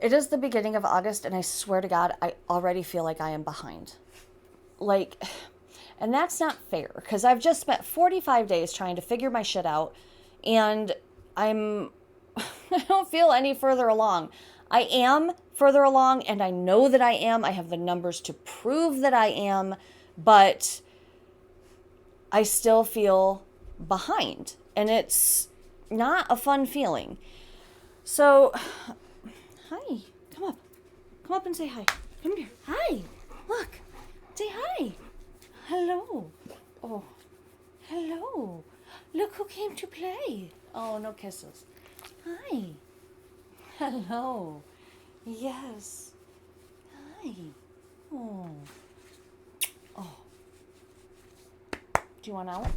It is the beginning of August, and I swear to God, I already feel like I am behind. Like, and that's not fair, because I've just spent 45 days trying to figure my shit out, and I don't feel any further along. I am further along, and I know that I am. I have the numbers to prove that I am, but I still feel behind, and it's not a fun feeling. So, hi, come up. Come up and say hi. Come here. Hi, look. Say hi. Hello. Oh, hello. Look who came to play. Oh, no kisses. Hi. Hello. Yes. Hi. Oh. Oh. Do you want out?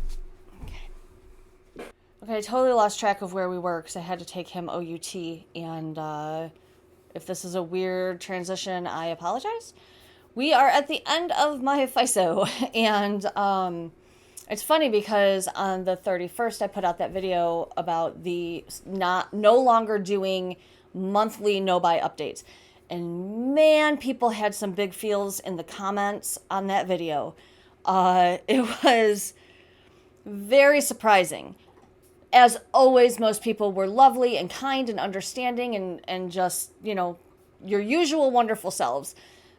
Okay. Okay, I totally lost track of where we were because I had to take him OUT. And if this is a weird transition, I apologize. We are at the end of my FYSO. And it's funny because on the 31st, I put out that video about the no longer doing monthly no-buy updates. And man, people had some big feels in the comments on that video. It was very surprising. As always, most people were lovely and kind and understanding and just, your usual wonderful selves.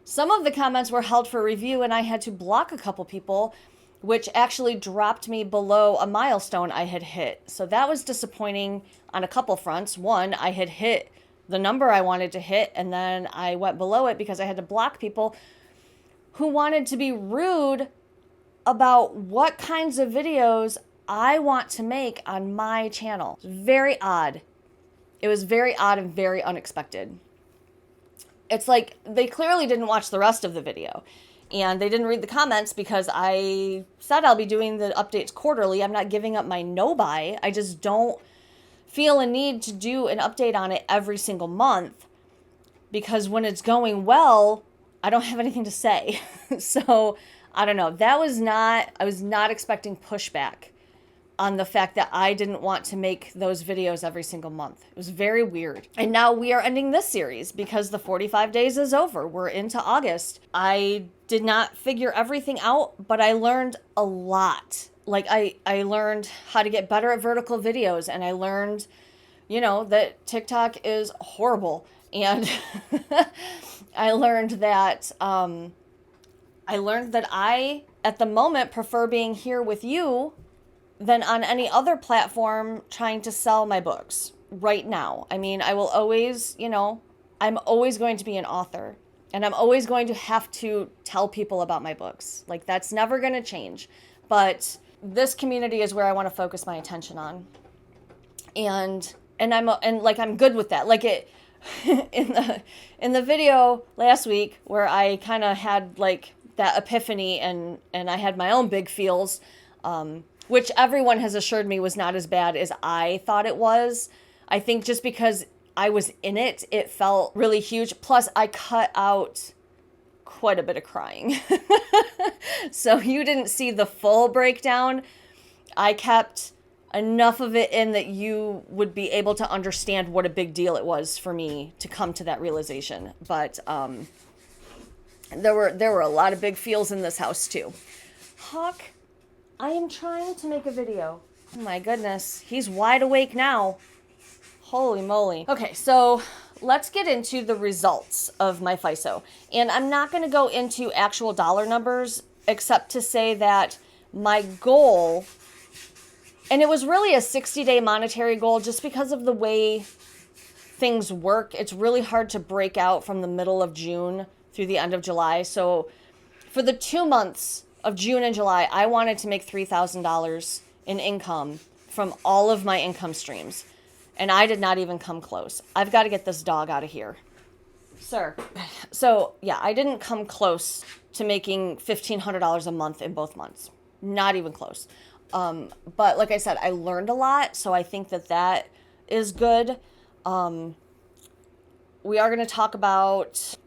Some of the comments were held for review, and I had to block a couple people, which actually dropped me below a milestone I had hit. So that was disappointing on a couple fronts. One, I had hit the number I wanted to hit, and then I went below it because I had to block people who wanted to be rude about what kinds of videos I want to make on my channel. Very odd. It was very odd and very unexpected. It's like they clearly didn't watch the rest of the video. And they didn't read the comments because I said I'll be doing the updates quarterly. I'm not giving up my no-buy. I just don't feel a need to do an update on it every single month. Because when it's going well, I don't have anything to say. So, I don't know. I was not expecting pushback on the fact that I didn't want to make those videos every single month. It was very weird. And now we are ending this series because the 45 days is over. We're into August. I did not figure everything out, but I learned a lot. Like I learned how to get better at vertical videos, and I learned, that TikTok is horrible. And I learned that I, at the moment, prefer being here with you than on any other platform trying to sell my books right now. I mean, I will always, I'm always going to be an author, and I'm always going to have to tell people about my books. Like, that's never going to change. But this community is where I want to focus my attention on. And I'm good with that. Like it in the video last week where I kind of had like that epiphany and I had my own big feels, which everyone has assured me was not as bad as I thought it was. I think just because I was in it, it felt really huge. Plus, I cut out quite a bit of crying. So you didn't see the full breakdown. I kept enough of it in that you would be able to understand what a big deal it was for me to come to that realization. But there were a lot of big feels in this house too. Hawk, I am trying to make a video. Oh my goodness, he's wide awake now. Holy moly. Okay, so let's get into the results of my FYSO. And I'm not going to go into actual dollar numbers except to say that my goal, and it was really a 60-day monetary goal just because of the way things work. It's really hard to break out from the middle of June through the end of July. So for the 2 months of June and July, I wanted to make $3,000 in income from all of my income streams. And I did not even come close. I've got to get this dog out of here. Sir. So, yeah, I didn't come close to making $1,500 a month in both months. Not even close. But like I said, I learned a lot, so I think that is good. We are going to talk about...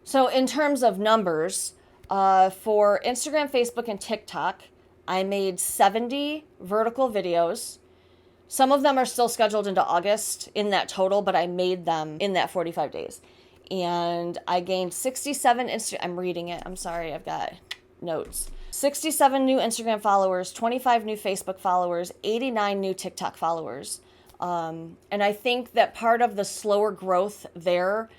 So in terms of numbers, for Instagram, Facebook, and TikTok, I made 70 vertical videos. Some of them are still scheduled into August in that total, but I made them in that 45 days. and I gained 67 I'm reading it. I'm sorry, I've got notes. 67 new Instagram followers, 25 new Facebook followers, 89 new TikTok followers. And I think that part of the slower growth there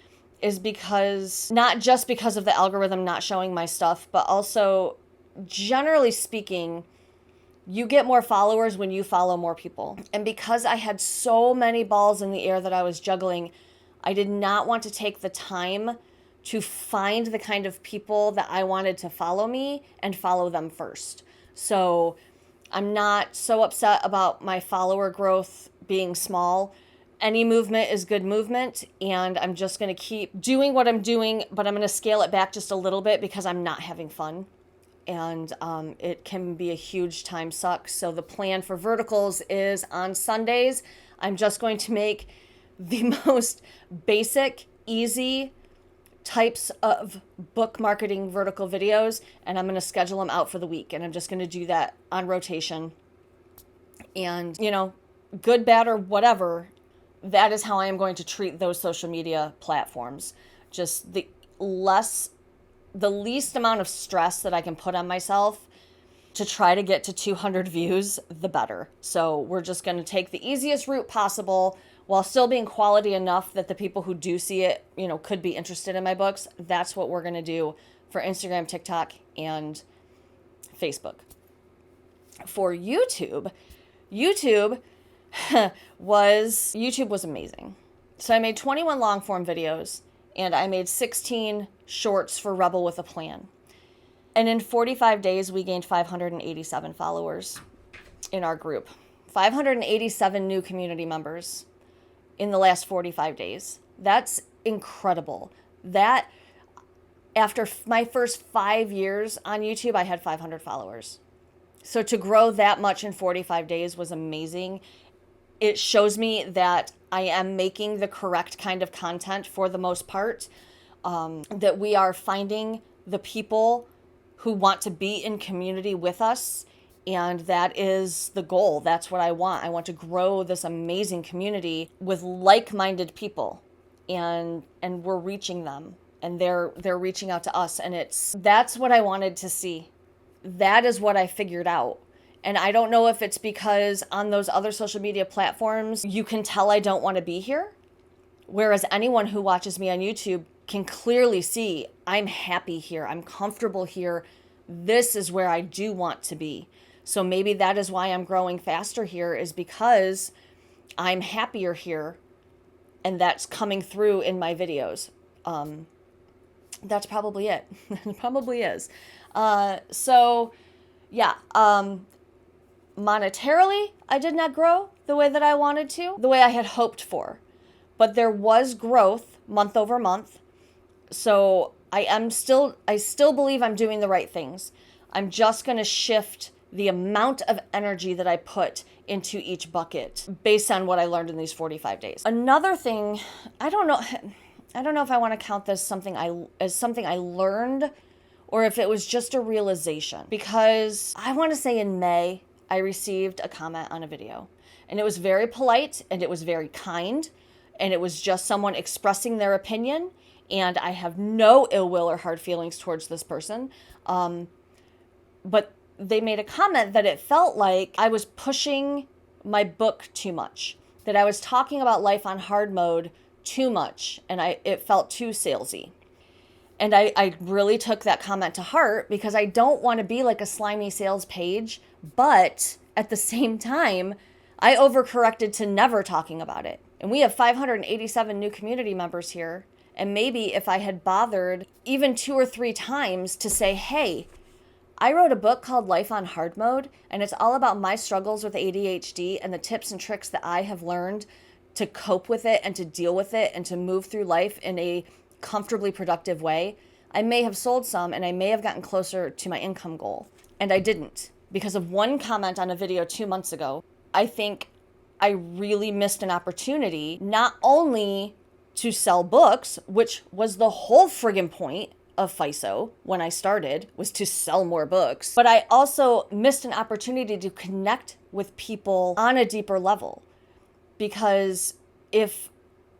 is because, not just because of the algorithm not showing my stuff, but also, generally speaking, you get more followers when you follow more people. And because I had so many balls in the air that I was juggling, I did not want to take the time to find the kind of people that I wanted to follow me and follow them first. So I'm not so upset about my follower growth being small. Any movement is good movement, and I'm just going to keep doing what I'm doing, but I'm going to scale it back just a little bit because I'm not having fun. And it can be a huge time suck. So the plan for verticals is on Sundays, I'm just going to make the most basic, easy types of book marketing vertical videos, and I'm going to schedule them out for the week. And I'm just going to do that on rotation. And, you know, good, bad, or whatever, that is how I am going to treat those social media platforms. Just the least amount of stress that I can put on myself to try to get to 200 views, the better. So we're just going to take the easiest route possible while still being quality enough that the people who do see it, you know, could be interested in my books. That's what we're going to do for Instagram, TikTok, and Facebook. For YouTube was amazing. So I made 21 long form videos, and I made 16 shorts for Rebel with a Plan. And in 45 days, we gained 587 followers in our group. 587 new community members in the last 45 days. That's incredible. That, after my first 5 years on YouTube, I had 500 followers. So to grow that much in 45 days was amazing. It shows me that I am making the correct kind of content for the most part, that we are finding the people who want to be in community with us, and that is the goal. That's what I want. I want to grow this amazing community with like-minded people, and we're reaching them, and they're reaching out to us, and that's what I wanted to see. That is what I figured out. And I don't know if it's because on those other social media platforms, you can tell I don't want to be here. Whereas anyone who watches me on YouTube can clearly see I'm happy here. I'm comfortable here. This is where I do want to be. So maybe that is why I'm growing faster here, is because I'm happier here. And that's coming through in my videos. That's probably it. It probably is. So yeah, monetarily, I did not grow the way that I wanted to, the way I had hoped for, but there was growth month over month. So I still believe I'm doing the right things. I'm just going to shift the amount of energy that I put into each bucket based on what I learned in these 45 days. Another thing, I don't know if I want to count this as something I learned, or if it was just a realization, because I want to say in May, I received a comment on a video, and it was very polite, and it was very kind, and it was just someone expressing their opinion, and I have no ill will or hard feelings towards this person, but they made a comment that it felt like I was pushing my book too much, that I was talking about life on hard mode too much, and it felt too salesy. And I really took that comment to heart, because I don't want to be like a slimy sales page, but at the same time, I overcorrected to never talking about it. And we have 587 new community members here. And maybe if I had bothered even 2 or 3 times to say, hey, I wrote a book called Life on Hard Mode, and it's all about my struggles with ADHD and the tips and tricks that I have learned to cope with it and to deal with it and to move through life in a comfortably productive way, I may have sold some, and I may have gotten closer to my income goal. And I didn't, because of one comment on a video 2 months ago. I think I really missed an opportunity, not only to sell books, which was the whole friggin' point of FYSO when I started, was to sell more books, but I also missed an opportunity to connect with people on a deeper level. Because if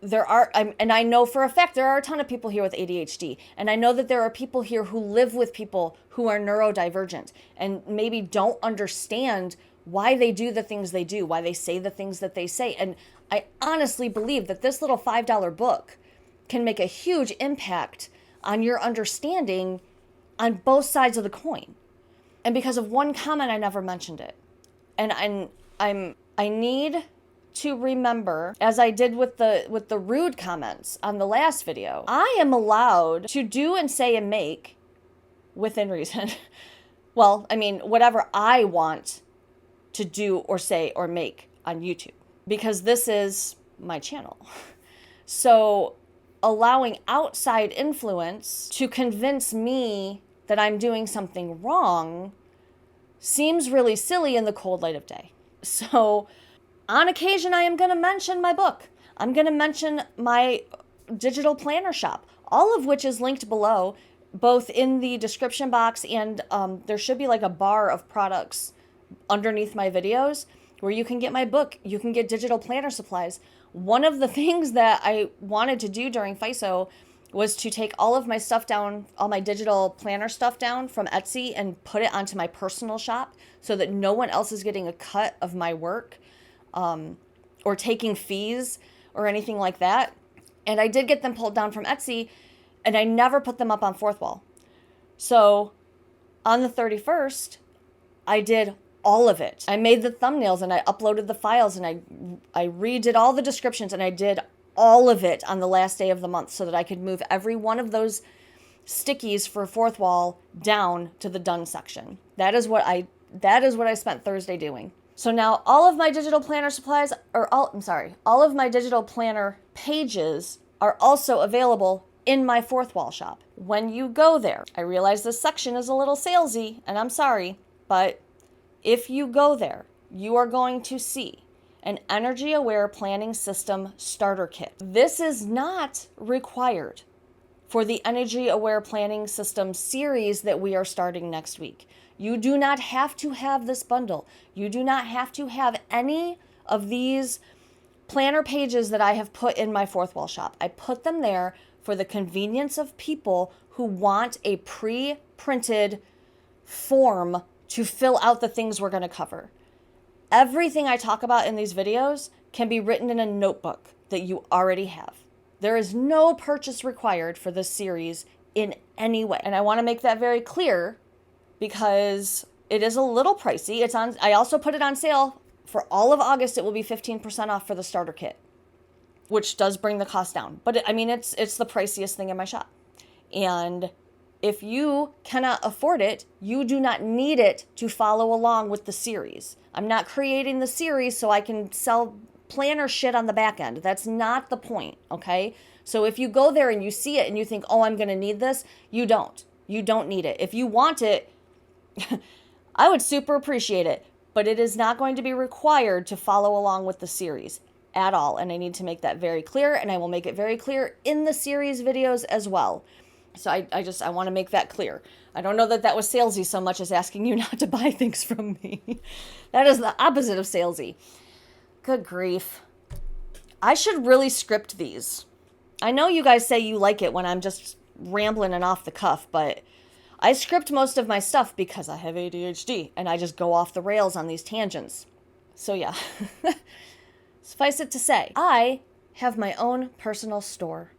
and I know for a fact there are a ton of people here with ADHD, and I know that there are people here who live with people who are neurodivergent and maybe don't understand why they do the things they do, why they say the things that they say. And I honestly believe that this little $5 book can make a huge impact on your understanding on both sides of the coin. And because of one comment, I never mentioned it. And I need to remember, as I did with the rude comments on the last video, I am allowed to do and say and make within reason. Well, I mean, whatever I want to do or say or make on YouTube, because this is my channel. So allowing outside influence to convince me that I'm doing something wrong seems really silly in the cold light of day. So on occasion, I am going to mention my book. I'm going to mention my digital planner shop, all of which is linked below, both in the description box, and there should be like a bar of products underneath my videos where you can get my book, you can get digital planner supplies. One of the things that I wanted to do during FYSO was to take all of my stuff down, all my digital planner stuff down from Etsy and put it onto my personal shop so that no one else is getting a cut of my work or taking fees or anything like that. And I did get them pulled down from Etsy, and I never put them up on Fourth Wall. So on the 31st, I did all of it. I made the thumbnails and I uploaded the files and I redid all the descriptions, and I did all of it on the last day of the month so that I could move every one of those stickies for Fourth Wall down to the done section. That is what I spent Thursday doing. So now all of my digital planner supplies all of my digital planner pages are also available in my Fourth Wall shop. When you go there, I realize this section is a little salesy, and I'm sorry, but if you go there, you are going to see an energy aware planning system starter kit. This is not required for the energy aware planning system series that we are starting next week. You do not have to have this bundle. You do not have to have any of these planner pages that I have put in my Fourth Wall shop. I put them there for the convenience of people who want a pre-printed form to fill out the things we're going to cover. Everything I talk about in these videos can be written in a notebook that you already have. There is no purchase required for this series in any way. And I want to make that very clear because it is a little pricey. I also put it on sale for all of August. It will be 15% off for the starter kit, which does bring the cost down. But it's the priciest thing in my shop. And if you cannot afford it, you do not need it to follow along with the series. I'm not creating the series so I can sell planner shit on the back end. That's not the point, okay? So if you go there and you see it and you think, oh, I'm going to need this, you don't. You don't need it. If you want it, I would super appreciate it, but it is not going to be required to follow along with the series at all. And I need to make that very clear, and I will make it very clear in the series videos as well. So I want to make that clear. I don't know that was salesy so much as asking you not to buy things from me. That is the opposite of salesy. Good grief. I should really script these. I know you guys say you like it when I'm just rambling and off the cuff, but I script most of my stuff because I have ADHD and I just go off the rails on these tangents. So yeah, suffice it to say, I have my own personal store.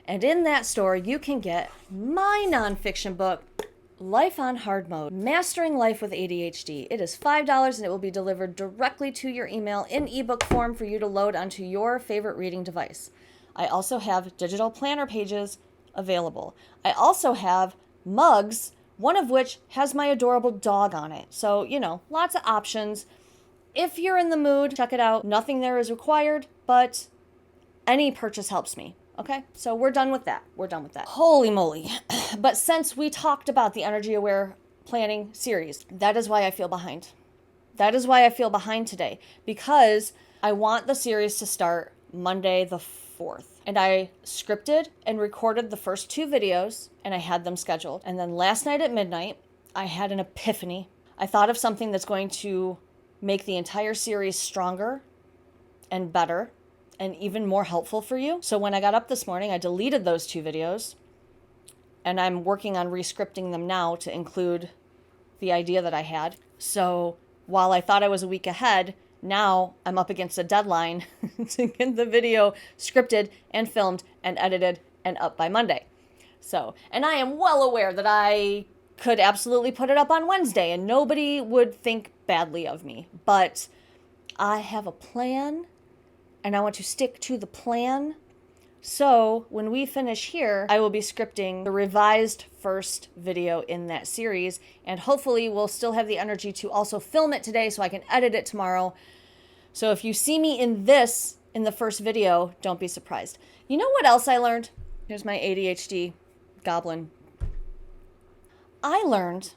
And in that store, you can get my nonfiction book, Life on Hard Mode, Mastering Life with ADHD. It is $5 and it will be delivered directly to your email in ebook form for you to load onto your favorite reading device. I also have digital planner pages available. I also have mugs, one of which has my adorable dog on it. So, lots of options. If you're in the mood, check it out. Nothing there is required, but any purchase helps me. Okay, so we're done with that. Holy moly. But since we talked about the Energy Aware Planning series, that is why I feel behind. That is why I feel behind today, because I want the series to start Monday the 4th. And I scripted and recorded the first 2 videos, and I had them scheduled. And then last night at midnight, I had an epiphany. I thought of something that's going to make the entire series stronger and better and even more helpful for you. So when I got up this morning, I deleted those 2 videos, and I'm working on re-scripting them now to include the idea that I had. So while I thought I was a week ahead, now I'm up against a deadline to get the video scripted and filmed and edited and up by Monday. So, and I am well aware that I could absolutely put it up on Wednesday and nobody would think badly of me. But I have a plan and I want to stick to the plan. So when we finish here, I will be scripting the revised first video in that series, and hopefully we'll still have the energy to also film it today so I can edit it tomorrow. So if you see me in the first video, don't be surprised. You know what else I learned? Here's my ADHD goblin. I learned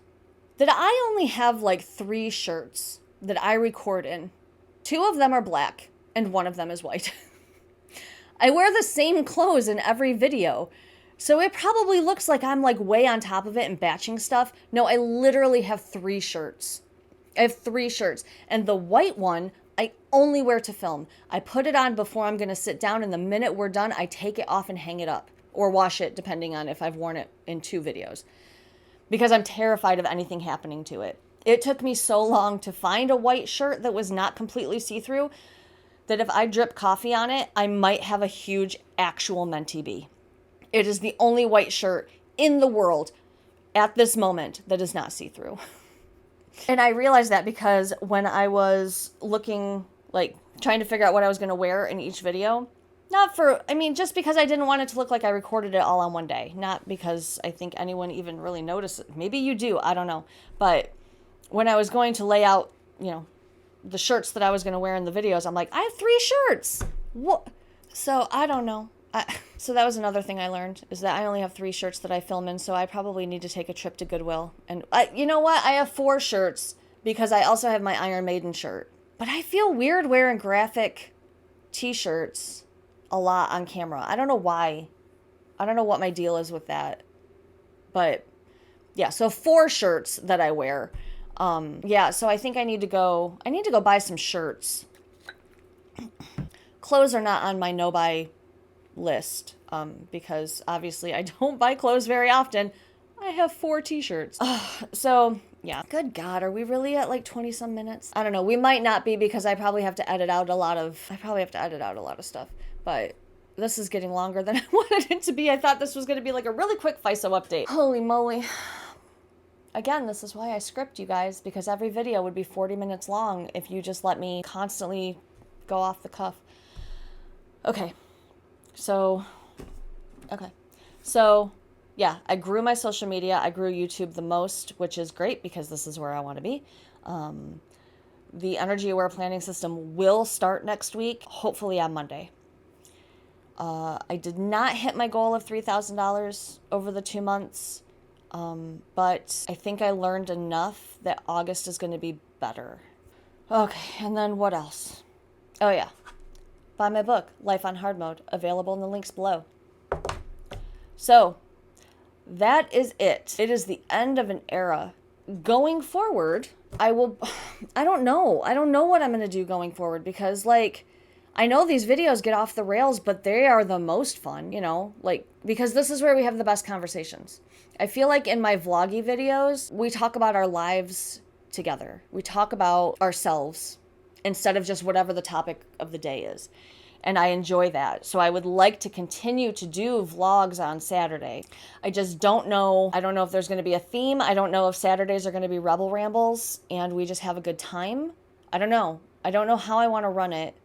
that I only have like 3 shirts that I record in. 2 of them are black and 1 of them is white. I wear the same clothes in every video, so it probably looks like I'm like way on top of it and batching stuff. No, I literally have 3 shirts. I have 3 shirts, and the white one I only wear to film. I put it on before I'm going to sit down, and the minute we're done, I take it off and hang it up, or wash it depending on if I've worn it in 2 videos, because I'm terrified of anything happening to it. It took me so long to find a white shirt that was not completely see-through that if I drip coffee on it, I might have a huge actual mentee bee. It is the only white shirt in the world at this moment that is not see-through. And I realized that because when I was looking, like trying to figure out what I was going to wear in each video, just because I didn't want it to look like I recorded it all on one day. Not because I think anyone even really noticed it. Maybe you do, I don't know. But when I was going to lay out, the shirts that I was going to wear in the videos, I'm like, I have 3 shirts. What? So I don't know. So that was another thing I learned, is that I only have 3 shirts that I film in, so I probably need to take a trip to Goodwill. And you know what? I have 4 shirts because I also have my Iron Maiden shirt. But I feel weird wearing graphic t-shirts a lot on camera. I don't know why. I don't know what my deal is with that. But yeah, so 4 shirts that I wear. So I think I need to go buy some shirts. Clothes are not on my no-buy list, because obviously I don't buy clothes very often. I have 4 t-shirts. So yeah, good God, are we really at like 20 some minutes? I don't know. We might not be, because I probably have to edit out a lot of stuff, but this is getting longer than I wanted it to be. I thought this was going to be like a really quick FYSO update. Holy moly. Again, this is why I script, you guys, because every video would be 40 minutes long if you just let me constantly go off the cuff. Okay. So, yeah, I grew my social media. I grew YouTube the most, which is great because this is where I want to be. The Energy Aware Planning System will start next week, hopefully on Monday. I did not hit my goal of $3,000 over the 2 months. But I think I learned enough that August is going to be better. Okay, and then what else? Oh yeah, buy my book, Life on Hard Mode, available in the links below. So, that is it. It is the end of an era. Going forward, I don't know what I'm going to do going forward, because I know these videos get off the rails, but they are the most fun, because this is where we have the best conversations. I feel like in my vloggy videos, we talk about our lives together. We talk about ourselves instead of just whatever the topic of the day is. And I enjoy that. So I would like to continue to do vlogs on Saturday. I just don't know. I don't know if there's going to be a theme. I don't know if Saturdays are going to be Rebel Rambles and we just have a good time. I don't know. I don't know how I want to run it.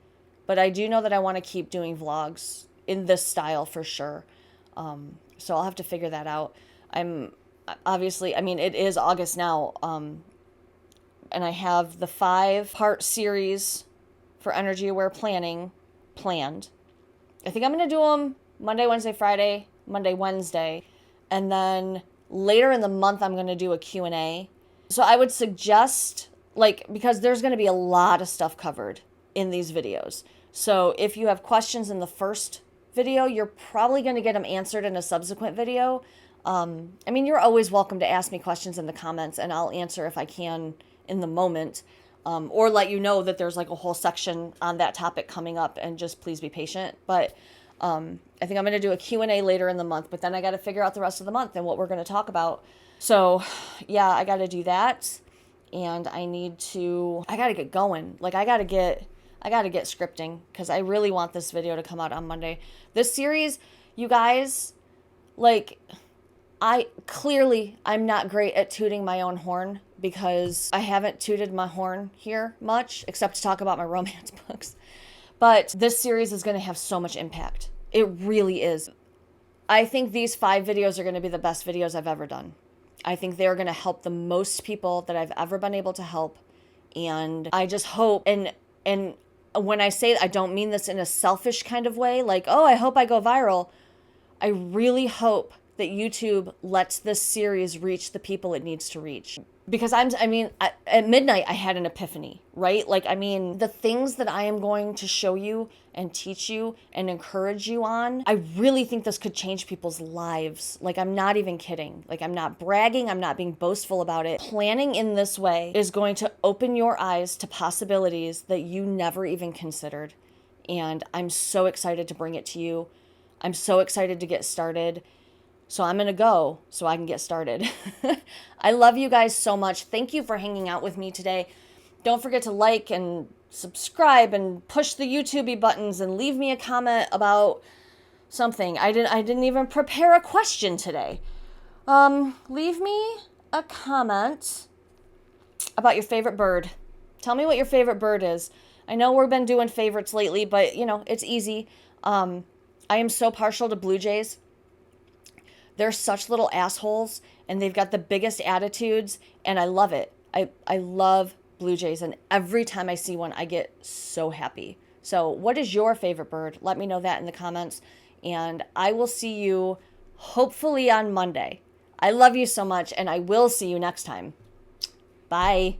But I do know that I want to keep doing vlogs in this style for sure. So I'll have to figure that out. It is August now. And I have the 5-part series for Energy Aware Planning planned. I think I'm going to do them Monday, Wednesday, Friday, Monday, Wednesday. And then later in the month, I'm going to do a Q&A. So I would suggest, because there's going to be a lot of stuff covered in these videos. So if you have questions in the first video, you're probably going to get them answered in a subsequent video. You're always welcome to ask me questions in the comments, and I'll answer if I can in the moment. or let you know that there's like a whole section on that topic coming up, and just please be patient. But I think I'm going to do a Q&A later in the month, but then I got to figure out the rest of the month and what we're going to talk about. So yeah, I got to do that. And I got to get going. Like I got to get scripting, because I really want this video to come out on Monday. This series, you guys, like, I'm not great at tooting my own horn, because I haven't tooted my horn here much, except to talk about my romance books. But this series is going to have so much impact. It really is. I think these 5 videos are going to be the best videos I've ever done. I think they're going to help the most people that I've ever been able to help. And I just hope, and when I say, I don't mean this in a selfish kind of way, like, oh, I hope I go viral. I really hope that YouTube lets this series reach the people it needs to reach. Because at midnight, I had an epiphany, right? Like, I mean, the things that I am going to show you and teach you and encourage you on, I really think this could change people's lives. Like, I'm not even kidding. Like, I'm not bragging. I'm not being boastful about it. Planning in this way is going to open your eyes to possibilities that you never even considered. And I'm so excited to bring it to you. I'm so excited to get started. So I'm going to go so I can get started. I love you guys so much. Thank you for hanging out with me today. Don't forget to like and subscribe and push the YouTube buttons and leave me a comment about something. I didn't even prepare a question today. Leave me a comment about your favorite bird. Tell me what your favorite bird is. I know we've been doing favorites lately, but it's easy. I am so partial to blue jays. They're such little assholes, and they've got the biggest attitudes, and I love it. I love blue jays, and every time I see one, I get so happy. So what is your favorite bird? Let me know that in the comments, and I will see you hopefully on Monday. I love you so much, and I will see you next time. Bye.